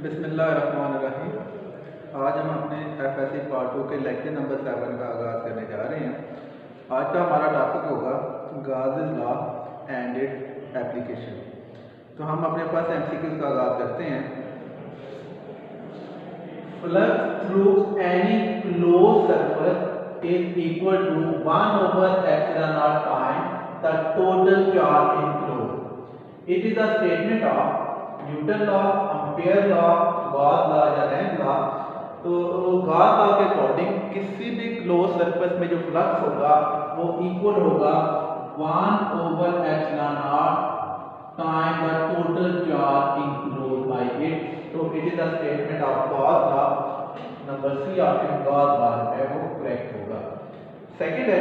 बिस्मिल्लाहिर्रहमानिर्रहीम। आज हम अपने एफएससी पार्ट 2 के लेक्चर नंबर 7 का आगाज़ करने जा रहे हैं। आज का हमारा टॉपिक होगा Gauss's law and its application. तो हम अपने पास एमसीक्यूज़ का आगाज़ करते हैं। Flux through any close surface is equal to 1/ε0 time the total charge enclosed. It is a statement of Newton law, Ampere law, Gauss law या रैंक लॉ। तो गॉस लॉ के अकॉर्डिंग किसी भी क्लोज सरफेस में जो flux होगा वो equal होगा 1/ε0 time the total charge enclosed by it. तो it is a statement of Gauss law. Number C option Gauss law है वो करेक्ट होगा। सेकंड है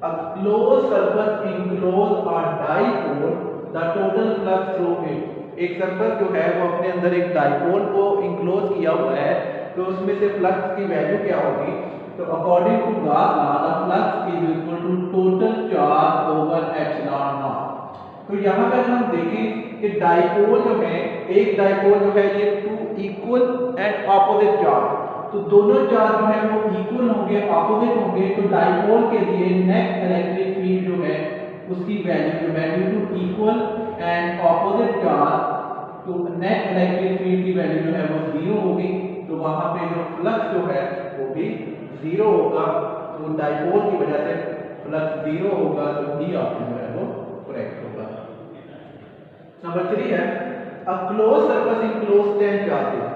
a closed surface enclose a dipole the total flux through it। एक surface जो है वो अपने अंदर एक डाइपोल को इंक्लोज किया हुआ है, तो उसमें से फ्लक्स की वैल्यू क्या होगी? तो according to Gauss law the flux is equal to total charge over epsilon naught. तो यहाँ पर हम देखें कि डाइपोल जो है, एक डाइपोल जो है ये two equal and opposite charge, तो दोनों चार्ज जो है वो इक्वल होंगे, ऑपोजिट होंगे। तो डाइपोल के लिए नेट इलेक्ट्रिक फील्ड जो है उसकी value two equal and opposite charge, तो नेट इलेक्ट्रिक फील्ड की वैल्यू जो है वो 0 होगी। तो वहां पे जो फ्लक्स जो है वो भी 0 होगा। तो डाइपोल की वजह से फ्लक्स 0 होगा, तो डी ऑप्शन जो है वो करेक्ट होगा। नंबर 3 है a close surface enclose 10 charges.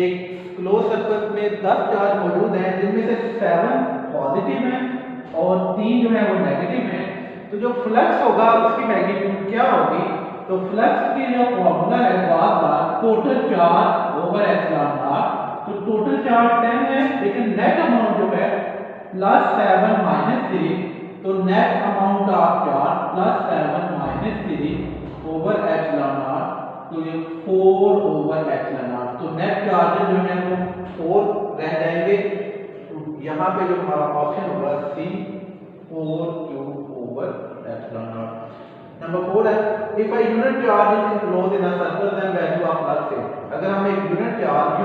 एक क्लोज सरफेस में 10 चार्ज मौजूद हैं, जिनमें से 7 पॉजिटिव हैं और 3 जो है वो नेगेटिव हैं। तो जो फ्लक्स होगा उसकी मैग्नीट्यूड क्या होगी? तो फ्लक्स की जो फॉर्मूला है Gauss law, total charge over epsilon naught. तो टोटल चार्ज 10 है, लेकिन नेट अमाउंट जो है +7 -3, तो net amount of charge +7 -3 over epsilon naught, तो ये 4 ओवर एप्सिलॉन नॉट। तो नेट चार्जेस जो है वो 4 रह जाएंगे। तो यहाँ पे जो हमारा ऑप्शन होगा C 4 over epsilon naught. Number 4 है if a unit charge is enclosed in a circle then value of flux है। अगर हम एक यूनिट चार्ज की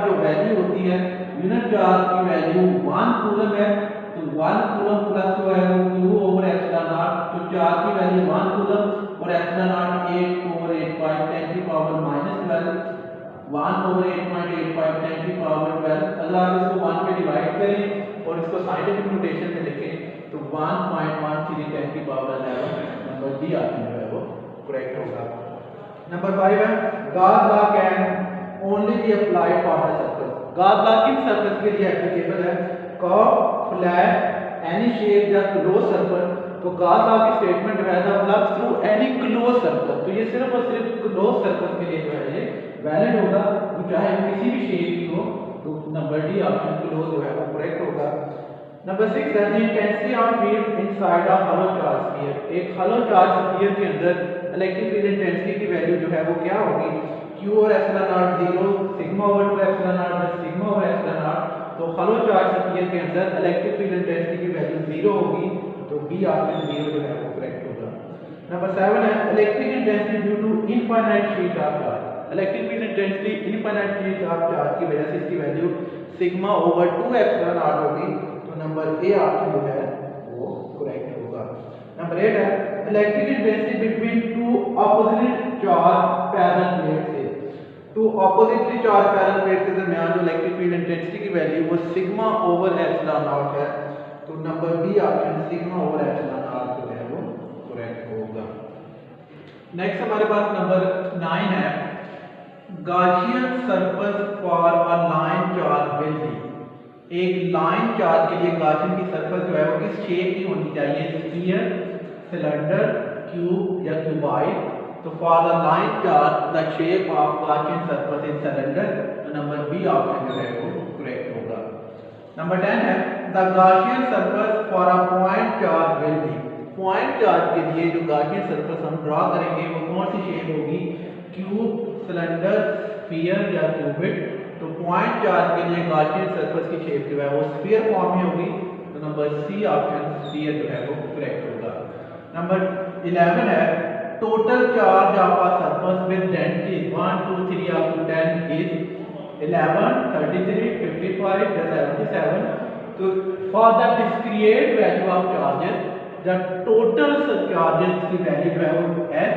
जो वैल्यू होती है, यूनिट चार्ज की वैल्यू 1 कूलम है, तो 1 कूलम फ्लक्स जो है वो q ओवर एप्सिलॉन नॉट। तो चार्ज की वैल्यू 1 कूलम और एप्सिलॉन नॉट 8/8.5 10 की पावर -12, 1/8.85 10 की पावर 12। अगर आप इसको 1 पे डिवाइड करें और इसको साइंटिफिक नोटेशन में लिखें तो 1.13 10 की पावर 11। नंबर डी ऑप्शन जो है वो करेक्ट होगा। नंबर 5 है Gauss law can only be applied for the surface. Gauss law किन सर्फेस के लिए एप्लीकेबल है? कर्व, फ्लैट, एनी शेप या क्लोज सर्फेस। तो गॉस लॉ की स्टेटमेंट जो है the flux through any close surface, तो ये सिर्फ और सिर्फ क्लोज सर्फेस के लिए जो है ये वैलिड होगा, तो चाहे वो किसी भी शेप की हो। तो नंबर डी ऑप्शन क्लोज जो है वो करेक्ट होगा। नंबर 6 है the intensity of field inside a hollow charge sphere. एक होलो चार्ज स्फीयर के अंदर इलेक्ट्रिक फील्ड इंटेंसिटी की वैल्यू जो है वो क्या होगी? q और epsilon naught 0, sigma over 2 epsilon naught plus sigma over epsilon naught. तो होलो चार्ज स्फीयर के अंदर इलेक्ट्रिक फील्ड इंटेंसिटी की वैल्यू 0 होगी, तो बी ऑप्शन 0 जो है वो करेक्ट होगा। नंबर 7 है electric intensity due to infinite sheet of charge. Electric field intensity infinite sheet of charge की वजह से इसकी value sigma over 2 epsilon naught होगी। नंबर ए ऑप्शन जो है वो करेक्ट होगा। नंबर 8 है electric intensity between two opposite charge parallel plate से। Two oppositely charge parallel plate के दरमियान जो इलेक्ट्रिक फील्ड इंटेंसिटी की वैल्यू वो सिग्मा ओवर एप्सिलॉन नॉट है। तो number B option sigma over epsilon naught जो है वो करेक्ट होगा। नेक्स्ट हमारे पास नंबर 9 है Gaussian surface for a line charge will be. एक लाइन चार्ज के लिए गॉसियन की सरफेस जो है वो किस शेप की होनी चाहिए? स्फीयर, सिलेंडर, क्यूब या क्यूबॉइड। तो for the line charge the shape of Gaussian surface is cylinder. तो नंबर बी ऑप्शन जो है वो करेक्ट होगा। नंबर 10 है the Gaussian surface for a point charge will be. Point charge के लिए जो गॉसियन सरफेस हम ड्रॉ करेंगे वो कौन सी शेप होगी? क्यूब, सिलेंडर, स्फीयर या क्यूबिक। तो पॉइंट चार्ज के लिए गॉसियन सरफेस की शेप जो है वो स्फीयर फॉर्म में होगी। तो नंबर सी ऑप्शन स्फीयर जो है वो करेक्ट होगा। नंबर 11 है total charge of a surface with density 1 2 3 up to 10 11, 33, 55 या 77. तो for the discrete value of charges the total charges की वैल्यू जो है वो S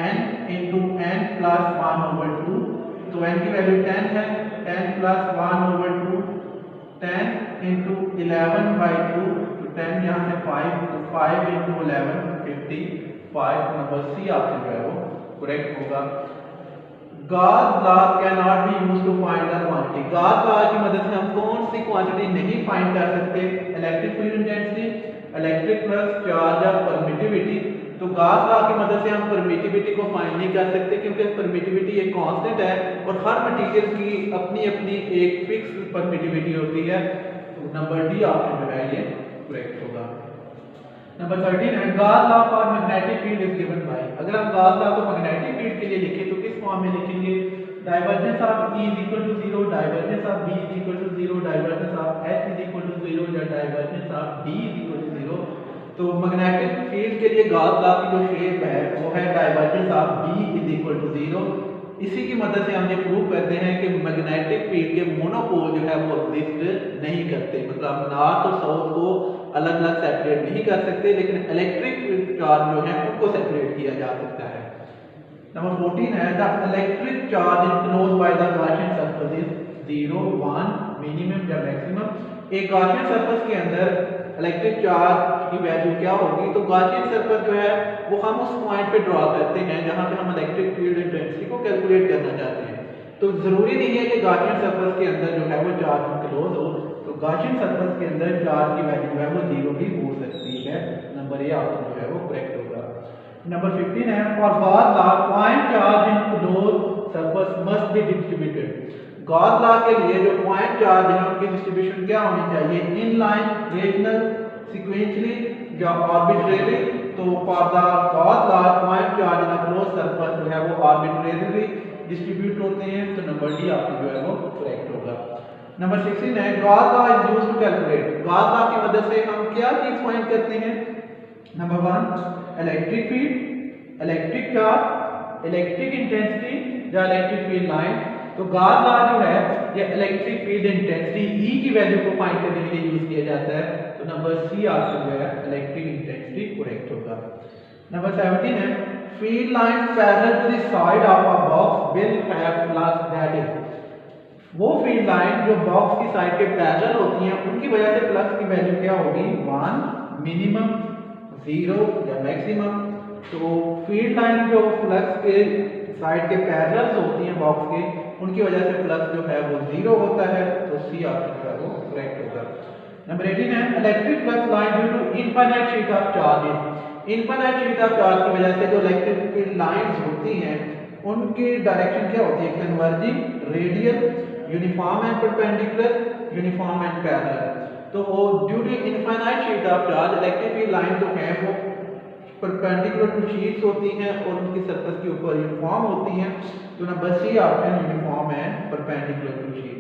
N into N plus 1/2. तो एन की वैल्यू 10 है, 10 प्लस 1/2, 10 इंटू 11/2, तो 10 यहाँ से 5, तो 5 इंटू 11 55. नंबर सी आपसे जो है वो करेक्ट होगा. Gauss law can not be used to find the quantity. Gauss law की मदद से हम कौन सी क्वांटिटी नहीं फाइंड कर सकते? Electric field intensity, electric flux, charge या परमिटिविटी. तो गॉस लॉ की मदद से हम परमिटिविटी को फाइंड नहीं कर सकते क्योंकि परमिटिविटी एक कांस्टेंट है और हर मटेरियल की अपनी अपनी एक फिक्स परमिटिविटी होती है. तो नंबर डी ऑप्शन जो है ये करेक्ट होगा. नंबर 13 है Gauss law for magnetic field is given by. अगर हम गॉस लॉ को मैग्नेटिक फील्ड के लिए लिखें तो किस फॉर्म में लिखेंगे? Divergence of E is equal to 0, divergence of B is equal to 0, divergence of H is equal to 0 या divergence of D is equal to 0. तो मैग्नेटिक फील्ड के लिए गॉस लॉ की जो शेप है वो है divergence of B is equal to 0. इसी की मदद से हम ये प्रूव करते हैं कि मैग्नेटिक फील्ड के मोनोपोल जो है वो एग्जिस्ट नहीं करते. मतलब हम नॉर्थ और साउथ को अलग अलग सेपरेट नहीं कर सकते, लेकिन इलेक्ट्रिक चार्ज जो है उनको सेपरेट किया जा सकता है. नंबर 14 है the electric charge enclosed by the Gaussian surface is 0, 1 minimum या मैक्सिमम. एक गॉसियन सरफेस के अंदर इलेक्ट्रिक चार्ज की वैल्यू क्या होगी? तो गॉसियन सरफेस जो है वो हम उस पॉइंट पे ड्रॉ करते हैं जहां पे हम इलेक्ट्रिक फील्ड इंटेंसिटी को कैलकुलेट करना चाहते हैं. तो जरूरी नहीं है कि गॉसियन सरफेस के अंदर जो है वो चार्ज इनक्लोज हो. तो गॉसियन सरफेस के अंदर चार्ज की वैल्यू है वो 0 भी हो सकती है. नंबर ए ऑप्शन जो है वो करेक्ट होगा. नंबर 15 है for Gauss law point charge in close surface must be distributed. Gauss law के लिए जो पॉइंट चार्ज है उनकी डिस्ट्रीब्यूशन क्या होनी चाहिए? इन लाइन, रेशनल, सीक्वेंशियली या आर्बिट्रेरी. तो for the Gauss law point charge in close surface जो है वो आर्बिट्रेरीली डिस्ट्रीब्यूट होते हैं. तो नंबर डी आपकी जो है वो करेक्ट होगा. नंबर 16 है Gauss law is used to calculate. Gauss law की मदद से हम क्या चीज फाइंड करते हैं? Number 1 electric field, electric charge, electric intensity या इलेक्ट्रिक फील्ड लाइन. तो गॉस लॉ जो है ये इलेक्ट्रिक फील्ड इंटेंसिटी E की वैल्यू को फाइंड करने के लिए यूज किया जाता है. तो नंबर सी ऑप्शन जो है इलेक्ट्रिक इंटेंसिटी करेक्ट होगा. नंबर 17 है field line parallel to the side of a box will have flux that is. वो फील्ड लाइन जो बॉक्स की साइड के पैरेलल होती हैं उनकी वजह से फ्लक्स की वैल्यू क्या होगी? 1 मिनिमम, 0 या मैक्सिमम. तो फील्ड लाइन जो फ्लक्स के साइड के पैरेलल होती हैं बॉक्स के उनकी वजह से फ्लक्स जो है वो 0 होता है. तो सी ऑप्शन जो है वो करेक्ट होगा. नंबर 18 है electric flux line due to infinite sheet of charges. Infinite sheet of charge की वजह से जो इलेक्ट्रिक फील्ड लाइंस होती हैं उनकी डायरेक्शन क्या होती है? Converging, radial, uniform and perpendicular, uniform and parallel. तो due to infinite sheet of charge electric field line जो है वो परपेंडिकुलर टू शीट्स होती हैं और उनकी सरफेस के ऊपर यूनिफॉर्म होती हैं. तो number C option uniform and perpendicular to sheet.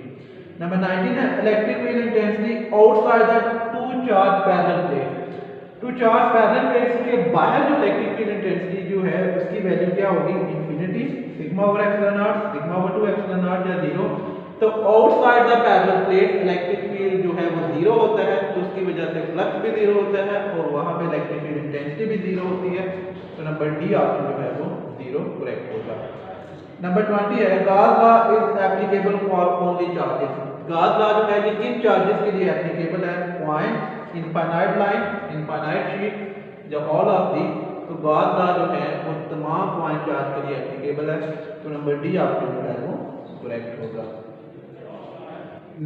Number 19 है electric field intensity outside the two charge parallel plate. Two charge parallel plates के बाहर जो इलेक्ट्रिक फील्ड इंटेंसिटी जो है उसकी वैल्यू क्या होगी? Infinity, sigma over epsilon not, sigma over 2 epsilon not या 0. तो outside the parallel plate electric field जो है वो 0 होता है. तो उसकी वजह से फ्लक्स भी 0 होता है और वहां पे इलेक्ट्रिक फील्ड इंटेंसिटी भी 0 होती है. तो नंबर डी ऑप्शन जो है वो 0 करेक्ट होगा. नंबर 20 है Gauss law is applicable for only charges. Gauss law जो है ये किन चार्जेस के लिए एप्लीकेबल है? Point, infinite line, infinite sheet या ऑल ऑफ दी. तो गॉस लॉ जो है वो तमाम पॉइंट चार्ज के लिए एप्लीकेबल है. तो नंबर डी ऑप्शन जो है वो करेक्ट होगा.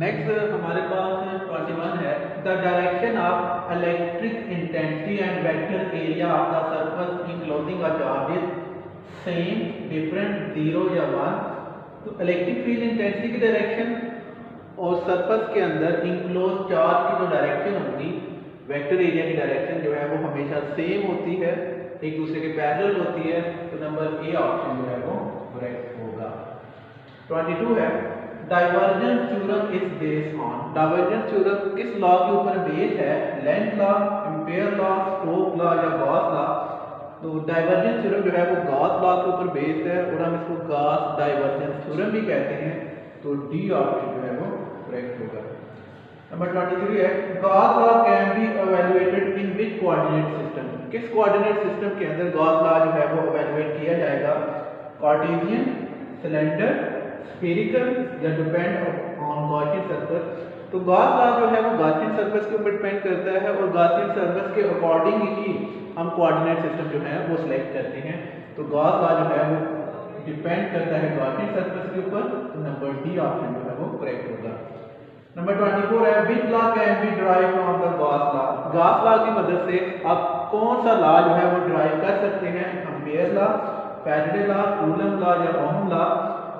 नेक्स्ट हमारे पास 21 है the direction of electric intensity and vector area of the surface enclosing a charge is same, different, 0 या 1. तो इलेक्ट्रिक फील्ड इंटेंसिटी की डायरेक्शन और सरफेस के अंदर इनक्लोज चार्ज की जो डायरेक्शन होगी वेक्टर एरिया की डायरेक्शन जो है वो हमेशा सेम होती है, एक दूसरे के पैरेलल होती है. तो नंबर ए ऑप्शन जो है वो करेक्ट होगा. 22 है divergence theorem is based on. Divergence theorem किस लॉ के ऊपर बेस है? Length law, ampere law, Stokes law या गॉस लॉ. तो डाइवर्जेंस थ्योरम जो है वो गॉस लॉ के ऊपर बेस्ड है और हम इसको गॉस डाइवर्जेंस थ्योरम भी कहते हैं. तो डी ऑप्शन जो है वो करेक्ट होगा। नंबर 23 है Gauss law can be evaluated in which coordinate system, किस कोऑर्डिनेट सिस्टम के अंदर गॉस लॉ जो है वो इवैल्यूएट किया जाएगा, कार्टेशियन, सिलेंडर, स्फेरिकल या डिपेंड ऑन गॉसियन सर्कल। तो गॉस लॉ जो है वो गॉसियन सर्कल के ऊपर डिपेंड करता है और गॉसियन सर्कल के अकॉर्डिंग ही हम कोऑर्डिनेट सिस्टम जो है वो सिलेक्ट करते हैं। तो गॉस लॉ जो है वो डिपेंड करता है गॉसियन सर्कल के ऊपर, तो नंबर डी ऑप्शन जो है वो करेक्ट होगा। नंबर 24 है which law can be derive from the Gauss law, Gauss law की मदद से आप कौन सा लॉ जो है वो डिराइव कर सकते हैं, ampere law, Faraday law, coulomb law या ओम लॉ।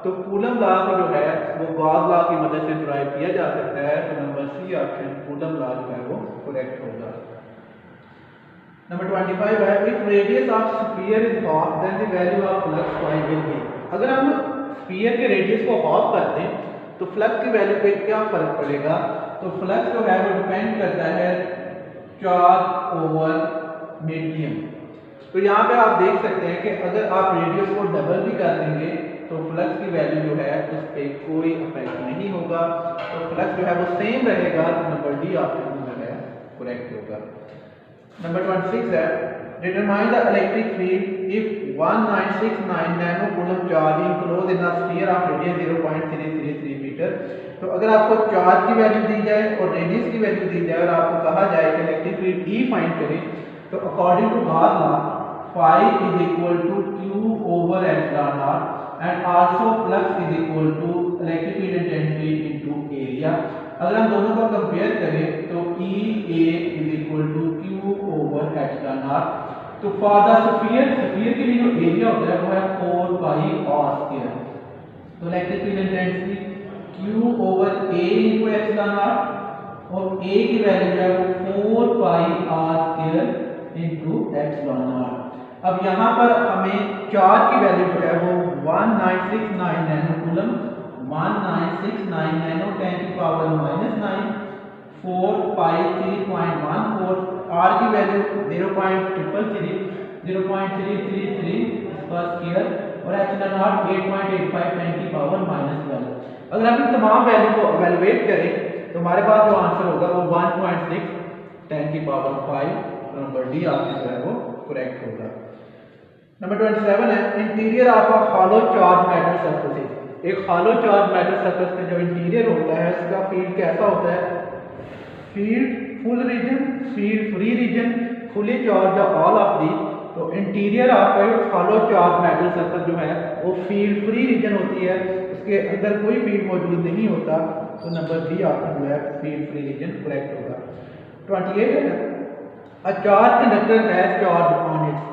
तो कूलम लॉ को जो है वो गॉस लॉ की मदद से डिराइव किया जा सकता है, तो number C option coulomb law जो है वो करेक्ट होगा। नंबर 25 है if radius of sphere is half then the value of flux y will be, अगर हम स्फीयर के रेडियस को हाफ कर दें तो फ्लक्स की वैल्यू पे क्या फर्क पड़ेगा, तो फ्लक्स जो है वो डिपेंड करता है चार्ज ओवर मीडियम। तो यहाँ पे आप देख सकते हैं कि अगर आप रेडियस को डबल भी कर देंगे तो फ्लक्स की वैल्यू जो है उस पर कोई इफेक्ट नहीं होगा, तो फ्लक्स जो है वो सेम रहेगा, तो नंबर डी ऑप्शन जो है करेक्ट होगा। नंबर 26 है determine the electric field if 1969 nano coulomb charge enclose in a sphere of radius 0.333 metre. तो अगर आपको चार्ज की वैल्यू दी जाए और रेडियस की वैल्यू दी जाए और आपको कहा जाए कि इलेक्ट्रिक फील्ड ई फाइंड करें, तो according to Gauss law phi is equal to q over epsilon naught and also flux is equal to electric field intensity into area। अगर हम दोनों को कंपेयर करें तो EA is equal to q over epsilon naught। तो for the sphere के लिए जो एरिया होता है वो है 4 पाई r स्क्वायर, तो electric field intensity q over A into epsilon naught और A की वैल्यू है वो 4 पाई r square into epsilon naught। अब यहाँ पर हमें चार्ज की वैल्यू जो है वो 1969 नैनो कूलम, 1969 नैनो 10 की पावर -9, 4 पाई 3.14, आर की वैल्यू 0.333 पर स्क्वायर और एप्सिलॉन नॉट 8.85 10 की पावर -12। अगर हम इन तमाम वैल्यू को इवैल्यूएट करें तो हमारे पास जो आंसर होगा वो 1.6 10 की पावर 5, नंबर डी ऑप्शन जो है वो करेक्ट होगा। नंबर 27 है interior of a hollow charge metal surface. एक हॉलो चार्ज मेटल सरफेस का जो इंटीरियर होता है उसका फील्ड कैसा होता है, field full region, field free region, fully charge all of the. तो interior of a hollow charge metal surface जो है वो फील्ड फ्री रीजन होती है, उसके अंदर कोई फील्ड मौजूद नहीं होता, तो नंबर डी ऑप्शन जो है फील्ड फ्री रीजन करेक्ट होगा। 28 है a charge conductor has charge on it's,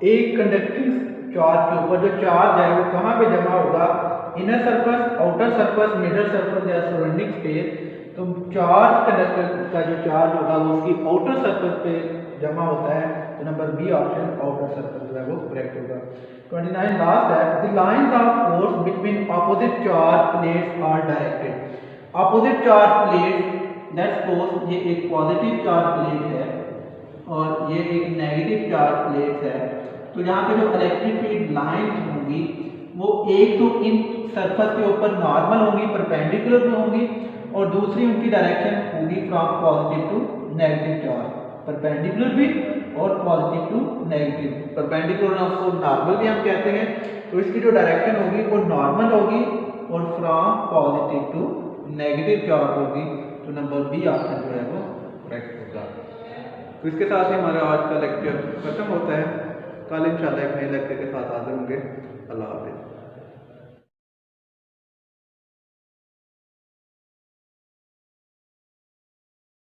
एक कंडक्टिंग चार्ज के ऊपर जो चार्ज है वो कहाँ पे जमा होगा, inner surface, outer surface, middle surface या सराउंडिंग स्पेस। तो चार्ज कंडक्टर का जो चार्ज होगा वो उसकी आउटर सरफेस पे जमा होता है, तो number B option outer surface जो है वो करेक्ट होगा। 29 लास्ट है the lines of force between opposite charge plates are directed. Opposite charge plates, let's suppose ये एक पॉजिटिव चार्ज प्लेट है और ये एक नेगेटिव चार्ज प्लेट है, तो यहाँ पे जो इलेक्ट्रिक फील्ड लाइन होंगी वो एक तो इन सरफेस के ऊपर नॉर्मल होंगी, परपेंडिकुलर में होंगी, और दूसरी उनकी डायरेक्शन होगी from positive to negative charge, perpendicular भी और पॉजिटिव टू नेगेटिव। परपेंडिकुलर उसको नॉर्मल भी हम कहते हैं, तो इसकी जो डायरेक्शन होगी वो नॉर्मल होगी और from positive to negative charge होगी, तो नंबर बी ऑप्शन जो है वो करेक्ट होगा। तो इसके साथ ही हमारा आज का लेक्चर खत्म होता है। कल इंशाल्लाह एक नए लेक्चर के साथ हाजिर होंगे। अल्लाह हाफिज़।